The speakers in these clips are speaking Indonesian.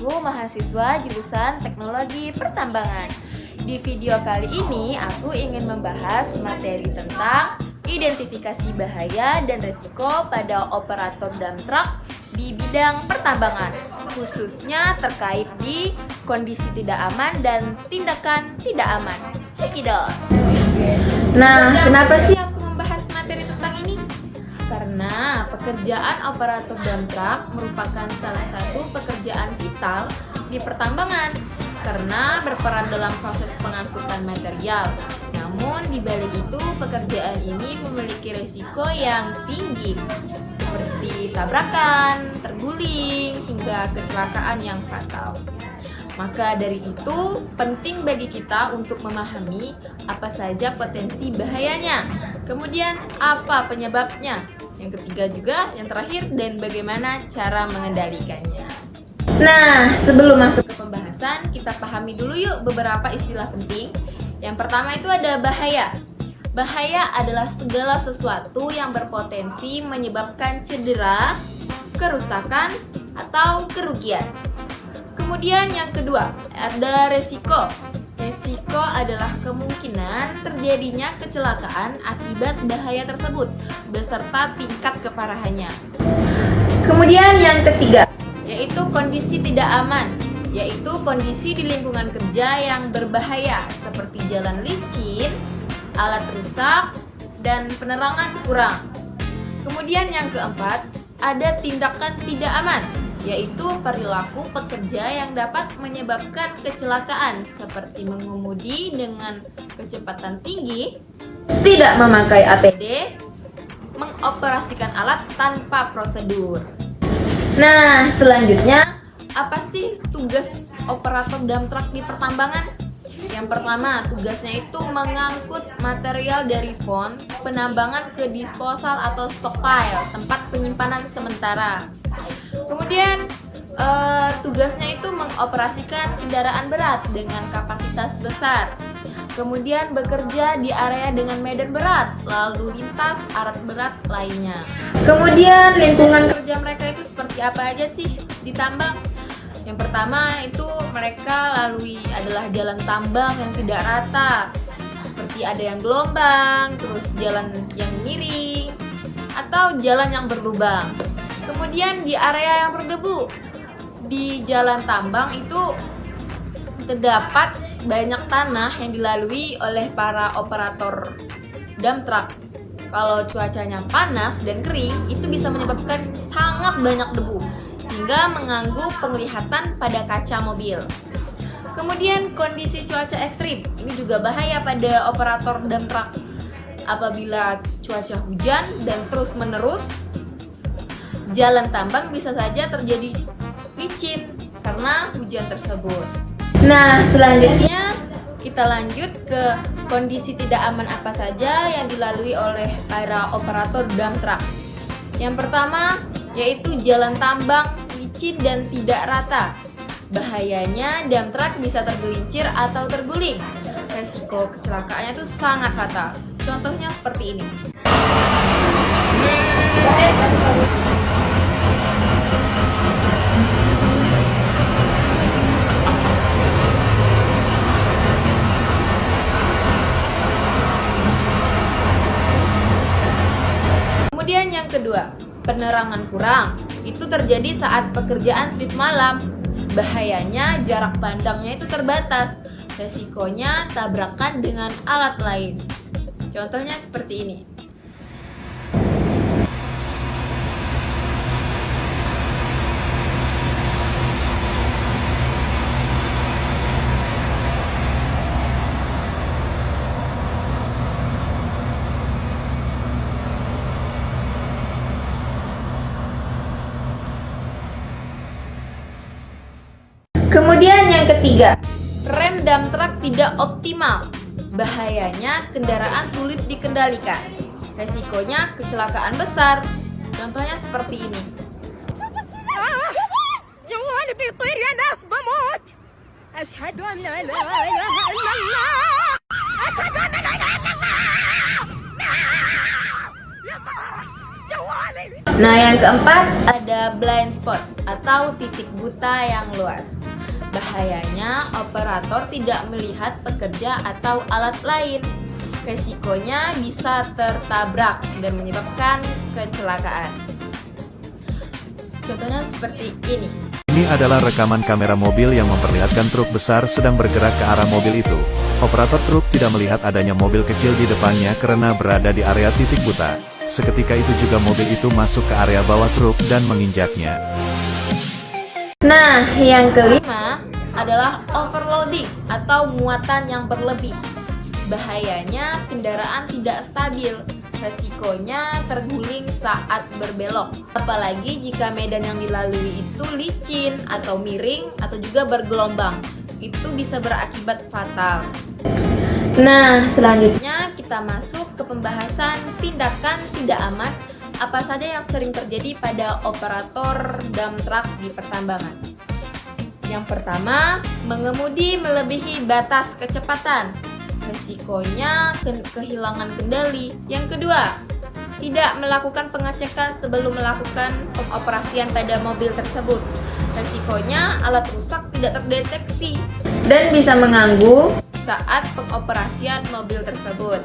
aku mahasiswa jurusan Teknologi Pertambangan. Di video kali ini aku ingin membahas materi tentang identifikasi bahaya dan risiko pada operator dump truck di bidang pertambangan, khususnya terkait di kondisi tidak aman dan tindakan tidak aman. Check it out. Nah, kenapa sih aku membahas materi tentang ini? Karena pekerjaan operator dump truck merupakan salah satu pekerjaan vital di pertambangan karena berperan dalam proses pengangkutan material. Namun di balik itu pekerjaan ini memiliki risiko yang tinggi seperti tabrakan, terguling, hingga kecelakaan yang fatal. Maka dari itu penting bagi kita untuk memahami apa saja potensi bahayanya, kemudian apa penyebabnya, yang ketiga juga, yang terakhir, dan bagaimana cara mengendalikannya. Nah, sebelum masuk ke pembahasan, kita pahami dulu yuk beberapa istilah penting. Yang pertama itu ada bahaya. Bahaya adalah segala sesuatu yang berpotensi menyebabkan cedera, kerusakan, atau kerugian. Kemudian yang kedua, ada resiko. Resiko adalah kemungkinan terjadinya kecelakaan akibat bahaya tersebut, beserta tingkat keparahannya. Kemudian yang ketiga, yaitu kondisi tidak aman, yaitu kondisi di lingkungan kerja yang berbahaya, seperti jalan licin, alat rusak, dan penerangan kurang. Kemudian yang keempat, ada tindakan tidak aman, yaitu perilaku pekerja yang dapat menyebabkan kecelakaan seperti mengemudi dengan kecepatan tinggi, tidak memakai APD, mengoperasikan alat tanpa prosedur. Nah, selanjutnya apa sih tugas operator dump truck di pertambangan? Yang pertama, tugasnya itu mengangkut material dari pond penambangan ke disposal atau stockpile, tempat penyimpanan sementara. Kemudian tugasnya itu mengoperasikan kendaraan berat dengan kapasitas besar. Kemudian bekerja di area dengan medan berat, lalu lintas alat berat lainnya. Kemudian lingkungan kerja mereka itu seperti apa aja sih di tambang? Yang pertama itu mereka lalui adalah jalan tambang yang tidak rata, seperti ada yang gelombang, terus jalan yang miring, atau jalan yang berlubang. Kemudian di area yang berdebu, di jalan tambang itu terdapat banyak tanah yang dilalui oleh para operator dump truck. Kalau cuacanya panas dan kering, itu bisa menyebabkan sangat banyak debu, sehingga mengganggu penglihatan pada kaca mobil. Kemudian kondisi cuaca ekstrim, ini juga bahaya pada operator dump truck. Apabila cuaca hujan dan terus menerus, jalan tambang bisa saja terjadi licin karena hujan tersebut. Nah, selanjutnya kita lanjut ke kondisi tidak aman apa saja yang dilalui oleh para operator dump truck. Yang pertama yaitu jalan tambang licin dan tidak rata. Bahayanya dump truck bisa tergelincir atau terguling. Resiko kecelakaannya itu sangat fatal. Contohnya seperti ini. Kemudian yang kedua, penerangan kurang. Itu terjadi saat pekerjaan shift malam. Bahayanya jarak pandangnya itu terbatas. Resikonya tabrakan dengan alat lain. Contohnya seperti ini. Kemudian yang ketiga, rem dump truck tidak optimal. Bahayanya kendaraan sulit dikendalikan. Resikonya kecelakaan besar. Contohnya seperti ini. جوالي بيطير يا ناس بموت أشهد أن لا إله إلا الله أشهد أن لا إله إلا الله يا جوالي Nah, yang keempat ada blind spot atau titik buta yang luas. Bahayanya operator tidak melihat pekerja atau alat lain. Resikonya bisa tertabrak dan menyebabkan kecelakaan. Contohnya seperti ini. Ini adalah rekaman kamera mobil yang memperlihatkan truk besar sedang bergerak ke arah mobil itu. Operator truk tidak melihat adanya mobil kecil di depannya karena berada di area titik buta. Seketika itu juga mobil itu masuk ke area bawah truk dan menginjaknya. Nah, yang kelima adalah overloading atau muatan yang berlebih. Bahayanya kendaraan tidak stabil. Resikonya terguling saat berbelok. Apalagi jika medan yang dilalui itu licin atau miring atau juga bergelombang. Itu bisa berakibat fatal. Nah, selanjutnya kita masuk ke pembahasan tindakan tidak aman apa saja yang sering terjadi pada operator dump truck di pertambangan. Yang pertama, mengemudi melebihi batas kecepatan. Resikonya kehilangan kendali. Yang kedua, tidak melakukan pengecekan sebelum melakukan pengoperasian pada mobil tersebut. Resikonya alat rusak tidak terdeteksi dan bisa mengganggu saat pengoperasian mobil tersebut.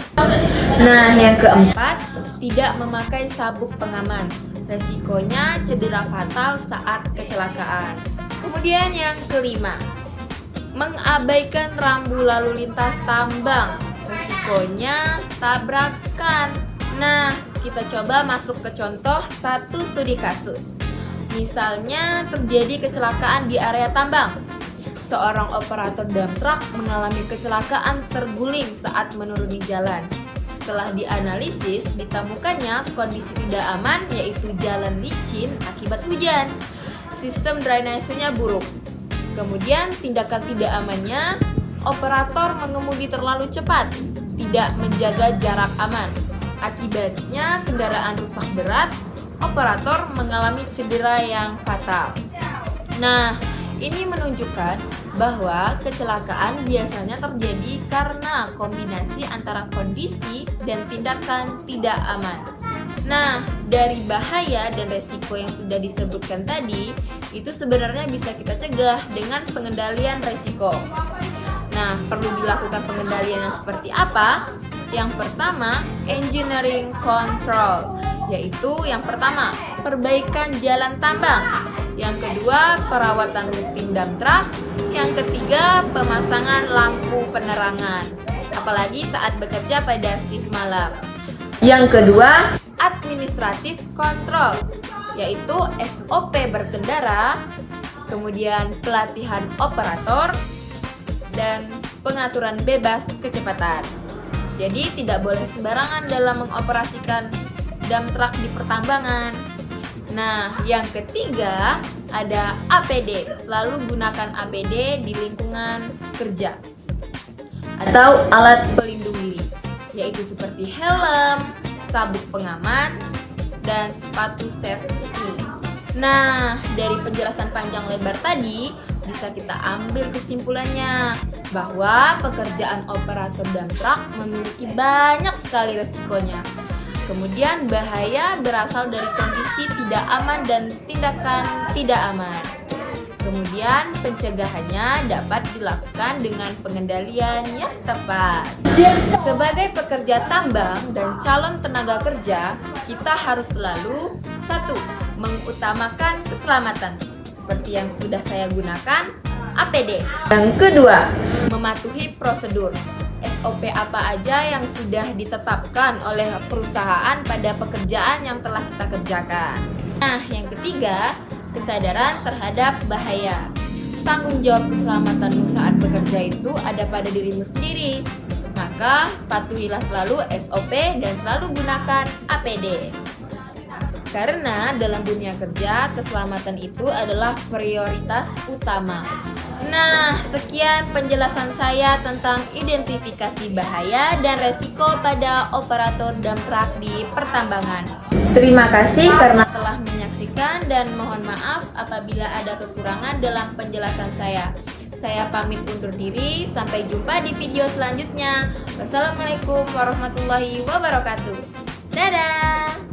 Nah, yang keempat, tidak memakai sabuk pengaman. Resikonya cedera fatal saat kecelakaan. Kemudian yang kelima, mengabaikan rambu lalu lintas tambang. Resikonya tabrakan. Nah, kita coba masuk ke contoh satu studi kasus. Misalnya terjadi kecelakaan di area tambang. Seorang operator dump truck mengalami kecelakaan terguling saat menuruni jalan. Setelah dianalisis, ditemukannya kondisi tidak aman, yaitu jalan licin akibat hujan. Sistem drainasenya buruk. Kemudian tindakan tidak amannya, operator mengemudi terlalu cepat, tidak menjaga jarak aman. Akibatnya kendaraan rusak berat, operator mengalami cedera yang fatal. Nah, ini menunjukkan bahwa kecelakaan biasanya terjadi karena kombinasi antara kondisi dan tindakan tidak aman. Nah, dari bahaya dan resiko yang sudah disebutkan tadi, itu sebenarnya bisa kita cegah dengan pengendalian resiko. Nah, perlu dilakukan pengendalian yang seperti apa? Yang pertama, engineering control, yaitu yang pertama, perbaikan jalan tambang. Yang kedua, perawatan rutin dump truck. Yang ketiga, pemasangan lampu penerangan, apalagi saat bekerja pada shift malam. Yang kedua, administrative control, yaitu SOP berkendara, kemudian pelatihan operator, dan pengaturan bebas kecepatan. Jadi tidak boleh sembarangan dalam mengoperasikan dump truck di pertambangan. Nah, yang ketiga ada APD. Selalu gunakan APD di lingkungan kerja atau alat pelindung diri, yaitu seperti helm, sabuk pengaman, dan sepatu safety. Nah, dari penjelasan panjang lebar tadi bisa kita ambil kesimpulannya bahwa pekerjaan operator dump truck memiliki banyak sekali resikonya. Kemudian bahaya berasal dari kondisi tidak aman dan tindakan tidak aman. Kemudian pencegahannya dapat dilakukan dengan pengendalian yang tepat. Sebagai pekerja tambang dan calon tenaga kerja, kita harus selalu 1. Mengutamakan keselamatan seperti yang sudah saya gunakan, APD. Yang kedua, mematuhi prosedur. SOP apa aja yang sudah ditetapkan oleh perusahaan pada pekerjaan yang telah kita kerjakan. Nah, yang ketiga, kesadaran terhadap bahaya. Tanggung jawab keselamatanmu saat bekerja itu ada pada dirimu sendiri. Maka, patuhilah selalu SOP dan selalu gunakan APD. Karena dalam dunia kerja, keselamatan itu adalah prioritas utama. Nah, sekian penjelasan saya tentang identifikasi bahaya dan resiko pada operator dump truck di pertambangan. Terima kasih karena telah menyaksikan dan mohon maaf apabila ada kekurangan dalam penjelasan saya. Saya pamit undur diri, sampai jumpa di video selanjutnya. Wassalamualaikum warahmatullahi wabarakatuh. Dadah!